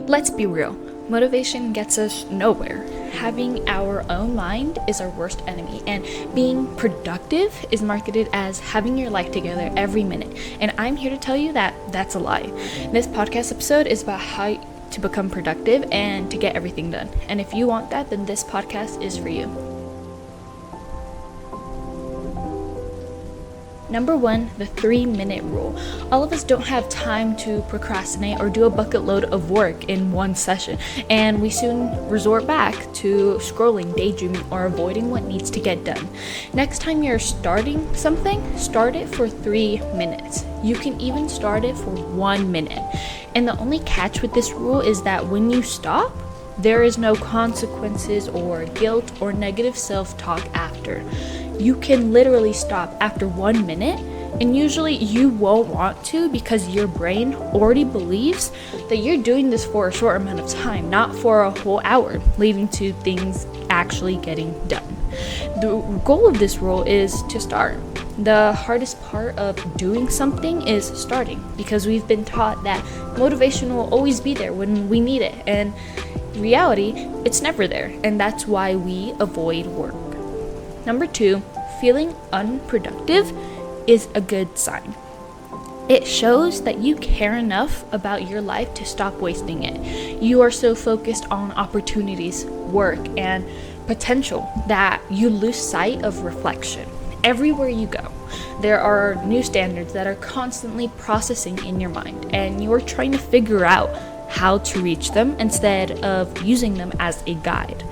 Let's be real, motivation gets us nowhere. Having our own mind is our worst enemy, and being productive is marketed as having your life together every minute. And I'm here to tell you that that's a lie. This podcast episode is about how to become productive and to get everything done. And if you want that, then this podcast is for you. Number 1, the 3-minute rule. All of us don't have time to procrastinate or do a bucket load of work in one session, and we soon resort back to scrolling, daydreaming, or avoiding what needs to get done. Next time you're starting something, start it for 3 minutes. You can even start it for 1 minute. And the only catch with this rule is that when you stop, there is no consequences or guilt or negative self-talk after. You can literally stop after 1 minute, and usually you won't want to because your brain already believes that you're doing this for a short amount of time, not for a whole hour, leading to things actually getting done. The goal of this rule is to start. The hardest part of doing something is starting, because we've been taught that motivation will always be there when we need it, and in reality, it's never there, and that's why we avoid work. Number 2, feeling unproductive is a good sign. It shows that you care enough about your life to stop wasting it. You are so focused on opportunities, work, and potential that you lose sight of reflection. Everywhere you go, there are new standards that are constantly processing in your mind, and you're trying to figure out how to reach them instead of using them as a guide.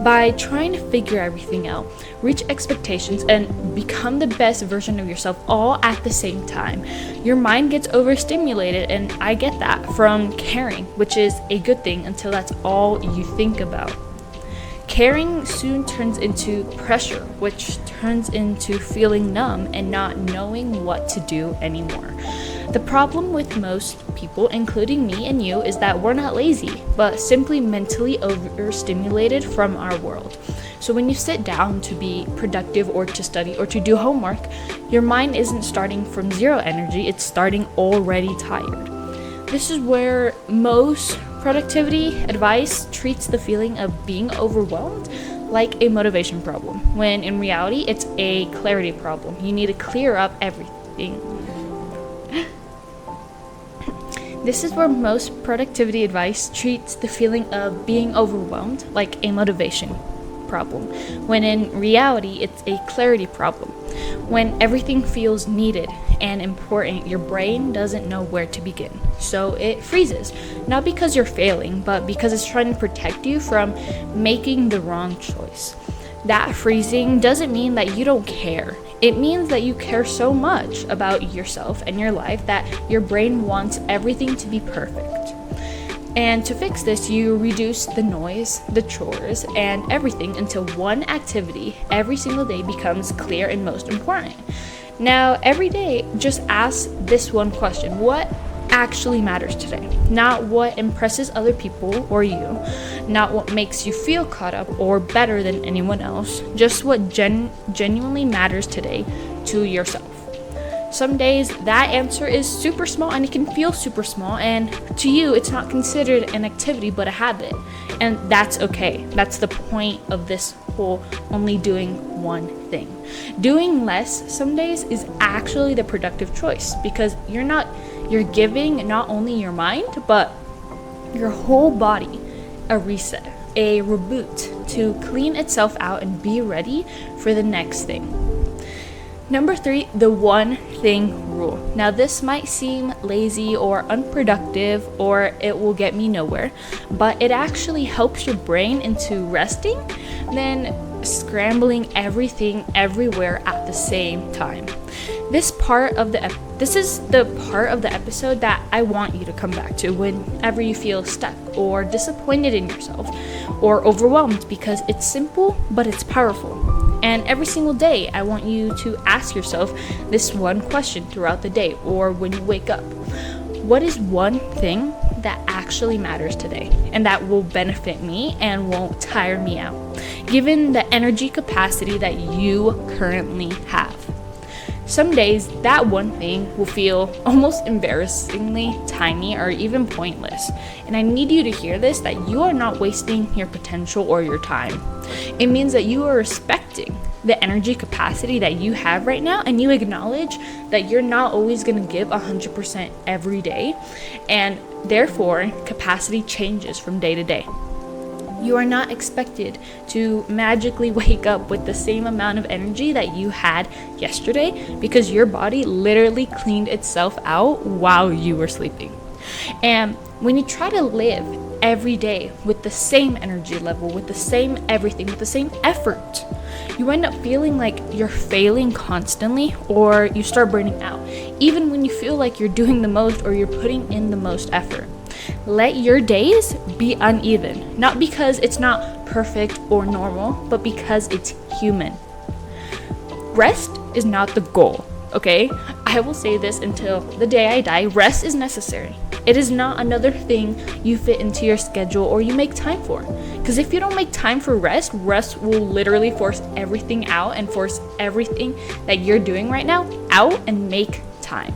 By trying to figure everything out, reach expectations, and become the best version of yourself all at the same time, your mind gets overstimulated, and I get that from caring, which is a good thing until that's all you think about. Caring soon turns into pressure, which turns into feeling numb and not knowing what to do anymore. The problem with most people, including me and you, is that we're not lazy, but simply mentally overstimulated from our world. So when you sit down to be productive or to study or to do homework, your mind isn't starting from zero energy, it's starting already tired. This is where most productivity advice treats the feeling of being overwhelmed like a motivation problem, when in reality, it's a clarity problem. You need to clear up everything. This is where most productivity advice treats the feeling of being overwhelmed like a motivation problem, when in reality, it's a clarity problem. When everything feels needed and important, your brain doesn't know where to begin. So it freezes, not because you're failing, but because it's trying to protect you from making the wrong choice. That freezing doesn't mean that you don't care. It means that you care so much about yourself and your life that your brain wants everything to be perfect. And to fix this, you reduce the noise, the chores, and everything until one activity every single day becomes clear and most important. Now, every day, just ask this one question: what actually matters today? Not what impresses other people or you, not what makes you feel caught up or better than anyone else, just what genuinely matters today to yourself. Some days that answer is super small and it can feel super small, and to you it's not considered an activity but a habit, and that's okay. That's the point of this whole only doing one thing. Doing less some days is actually the productive choice, because you're giving not only your mind but your whole body a reset, a reboot to clean itself out and be ready for the next thing. Number 3, the one thing rule. Now this might seem lazy or unproductive, or it will get me nowhere, but it actually helps your brain into resting than scrambling everything everywhere at the same time. This is the part of the episode that I want you to come back to whenever you feel stuck or disappointed in yourself or overwhelmed, because it's simple but it's powerful. And every single day, I want you to ask yourself this one question throughout the day or when you wake up. What is one thing that actually matters today and that will benefit me and won't tire me out, given the energy capacity that you currently have? Some days, that one thing will feel almost embarrassingly tiny or even pointless. And I need you to hear this, that you are not wasting your potential or your time. It means that you are respecting the energy capacity that you have right now, and you acknowledge that you're not always going to give 100% every day, and therefore capacity changes from day to day. You are not expected to magically wake up with the same amount of energy that you had yesterday, because your body literally cleaned itself out while you were sleeping. And when you try to live every day with the same energy level, with the same everything, with the same effort, you end up feeling like you're failing constantly, or you start burning out, even when you feel like you're doing the most or you're putting in the most effort. Let your days be uneven, not because it's not perfect or normal, but because it's human. Rest is not the goal, okay? I will say this until the day I die. Rest is necessary. It is not another thing you fit into your schedule or you make time for. Because if you don't make time for rest, rest will literally force everything out and force everything that you're doing right now out and make time.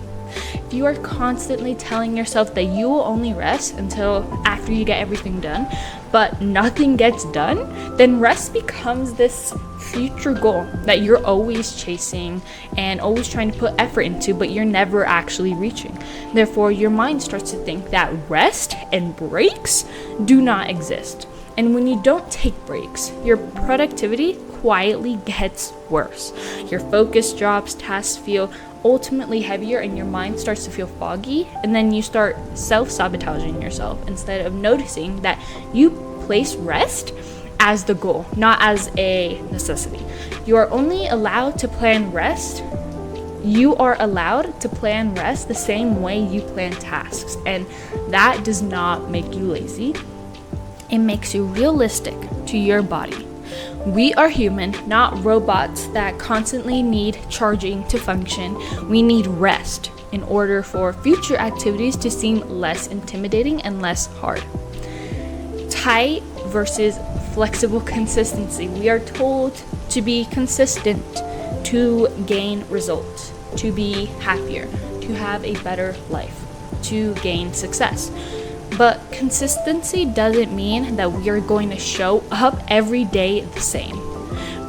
If you are constantly telling yourself that you will only rest until after you get everything done, but nothing gets done, then rest becomes this future goal that you're always chasing and always trying to put effort into, but you're never actually reaching. Therefore, your mind starts to think that rest and breaks do not exist. And when you don't take breaks, your productivity quietly gets worse. Your focus drops, tasks feel ultimately heavier, and your mind starts to feel foggy, and then you start self-sabotaging yourself instead of noticing that you place rest as the goal, not as a necessity. You are only allowed to plan rest. You are allowed to plan rest the same way you plan tasks, and that does not make you lazy. It makes you realistic to your body. We are human, not robots that constantly need charging to function. We need rest in order for future activities to seem less intimidating and less hard. Tight versus flexible consistency. We are told to be consistent, to gain results, to be happier, to have a better life, to gain success. But consistency doesn't mean that we are going to show up every day the same.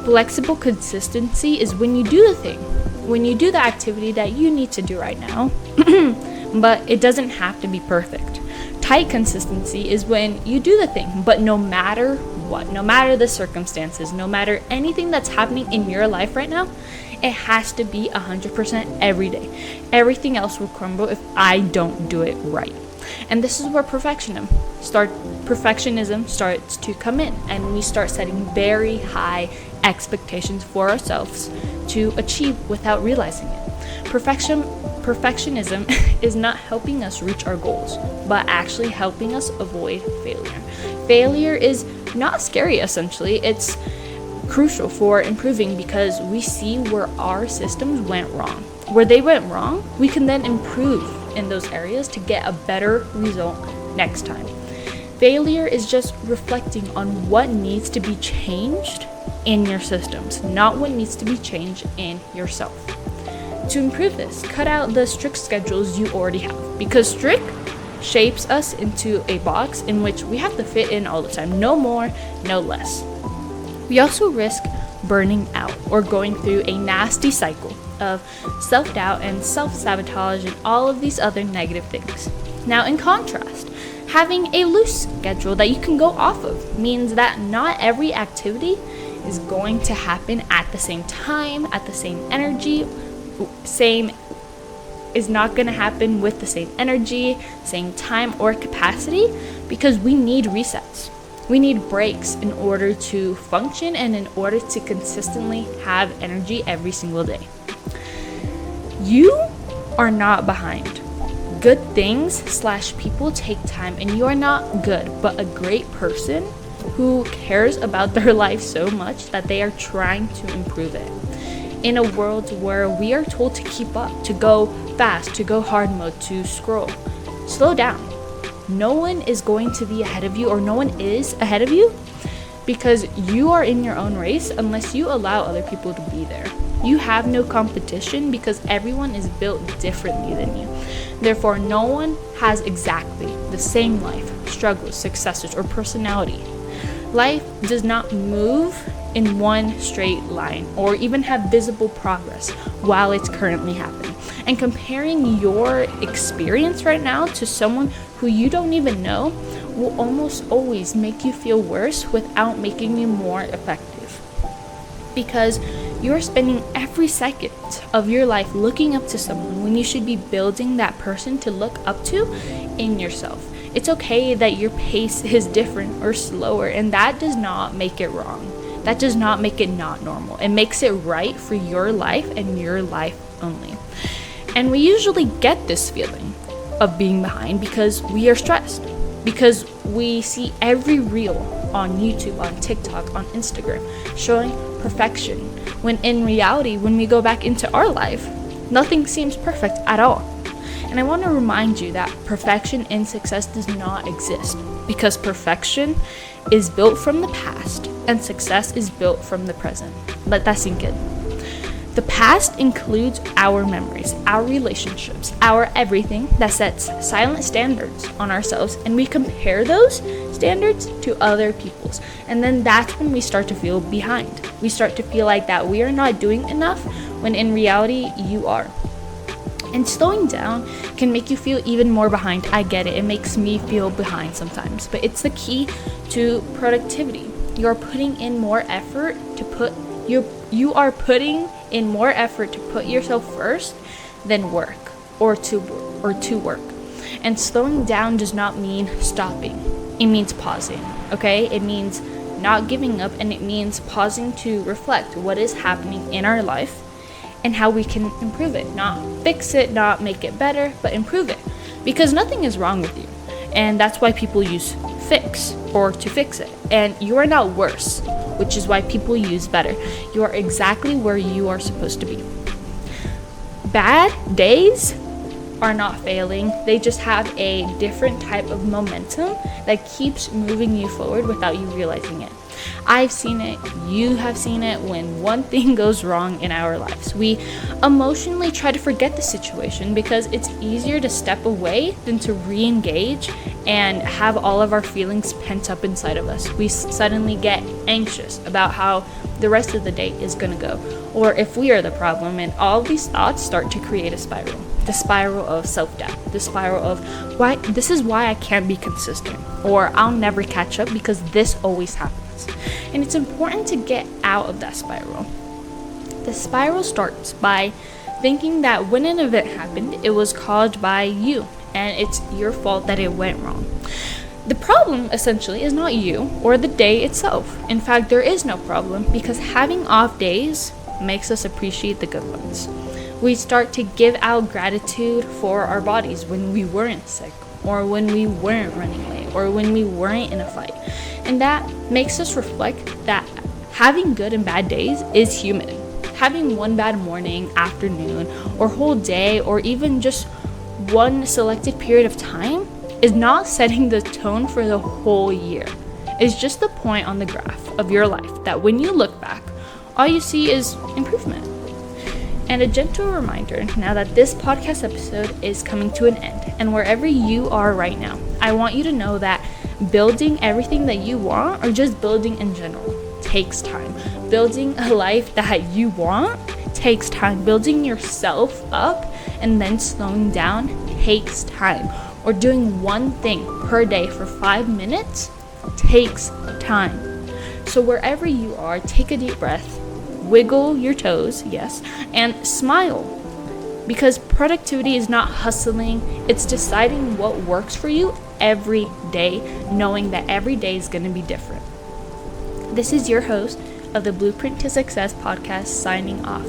Flexible consistency is when you do the thing, when you do the activity that you need to do right now, but it doesn't have to be perfect. Tight consistency is when you do the thing, but no matter what, no matter the circumstances, no matter anything that's happening in your life right now, it has to be 100% every day. Everything else will crumble if I don't do it right. And this is where perfectionism starts to come in, and we start setting very high expectations for ourselves to achieve without realizing it. Perfectionism is not helping us reach our goals, but actually helping us avoid failure. Failure is not scary, essentially. It's crucial for improving, because we see where our systems went wrong. Where they went wrong, we can then improve in those areas to get a better result next time. Failure is just reflecting on what needs to be changed in your systems, not what needs to be changed in yourself. To improve this, cut out the strict schedules you already have, because strict shapes us into a box in which we have to fit in all the time. No more, no less. We also risk burning out or going through a nasty cycle of self-doubt and self-sabotage and all of these other negative things. Now, in contrast, having a loose schedule that you can go off of means that not every activity is going to happen at the same time, at the same energy, is not going to happen with the same energy, same time or capacity, because we need resets. We need breaks in order to function and in order to consistently have energy every single day. You are not behind. Good things / people take time, and you are not good, but a great person who cares about their life so much that they are trying to improve it. In a world where we are told to keep up, to go fast, to go hard mode, to scroll, slow down. No one is going to be ahead of you, or no one is ahead of you, because you are in your own race unless you allow other people to be there. You have no competition because everyone is built differently than you. Therefore, no one has exactly the same life, struggles, successes, or personality. Life does not move in one straight line or even have visible progress while it's currently happening. And comparing your experience right now to someone who you don't even know will almost always make you feel worse without making you more effective. Because you're spending every second of your life looking up to someone when you should be building that person to look up to in yourself. It's okay that your pace is different or slower, and that does not make it wrong. That does not make it not normal. It makes it right for your life and your life only. And we usually get this feeling of being behind because we are stressed, because we see every reel on YouTube, on TikTok, on Instagram showing perfection, when in reality, when we go back into our life, nothing seems perfect at all. And I want to remind you that perfection in success does not exist, because perfection is built from the past and success is built from the present. Let that sink in. The past includes our memories, our relationships, our everything that sets silent standards on ourselves, and we compare those standards to other people's. And then that's when we start to feel behind. We start to feel like that we are not doing enough when in reality you are. And slowing down can make you feel even more behind. I get it. It makes me feel behind sometimes. But it's the key to productivity. You are putting in more effort to put yourself first than work or to work. And slowing down does not mean stopping. It means pausing. Okay? It means not giving up, and it means pausing to reflect what is happening in our life and how we can improve it. Not fix it, not make it better, but improve it. Because nothing is wrong with you. And that's why people use fix or to fix it. And you are not worse, which is why people use better. You are exactly where you are supposed to be. Bad days are not failing. They just have a different type of momentum that keeps moving you forward without you realizing it. I've seen it, you have seen it when one thing goes wrong in our lives. We emotionally try to forget the situation because it's easier to step away than to re-engage and have all of our feelings pent up inside of us. We suddenly get anxious about how the rest of the day is going to go, or if we are the problem, and all these thoughts start to create a spiral. The spiral of self-doubt, the spiral of this is why I can't be consistent, or I'll never catch up because this always happens. And it's important to get out of that spiral. The spiral starts by thinking that when an event happened, it was caused by you, and it's your fault that it went wrong. The problem essentially is not you or the day itself. In fact, there is no problem, because having off days makes us appreciate the good ones. We start to give out gratitude for our bodies when we weren't sick, or when we weren't running late, or when we weren't in a fight. And that makes us reflect that having good and bad days is human. Having one bad morning, afternoon, or whole day, or even just one selected period of time is not setting the tone for the whole year. It's just the point on the graph of your life that when you look back, all you see is improvement. And a gentle reminder now that this podcast episode is coming to an end, and wherever you are right now, I want you to know that building everything that you want, or just building in general, takes time. Building a life that you want takes time. Building yourself up and then slowing down takes time. Or doing one thing per day for 5 minutes takes time. So wherever you are, take a deep breath, wiggle your toes, yes, and smile. Because productivity is not hustling, it's deciding what works for you every day, knowing that every day is going to be different. This is your host of the Blueprint to Success podcast, signing off.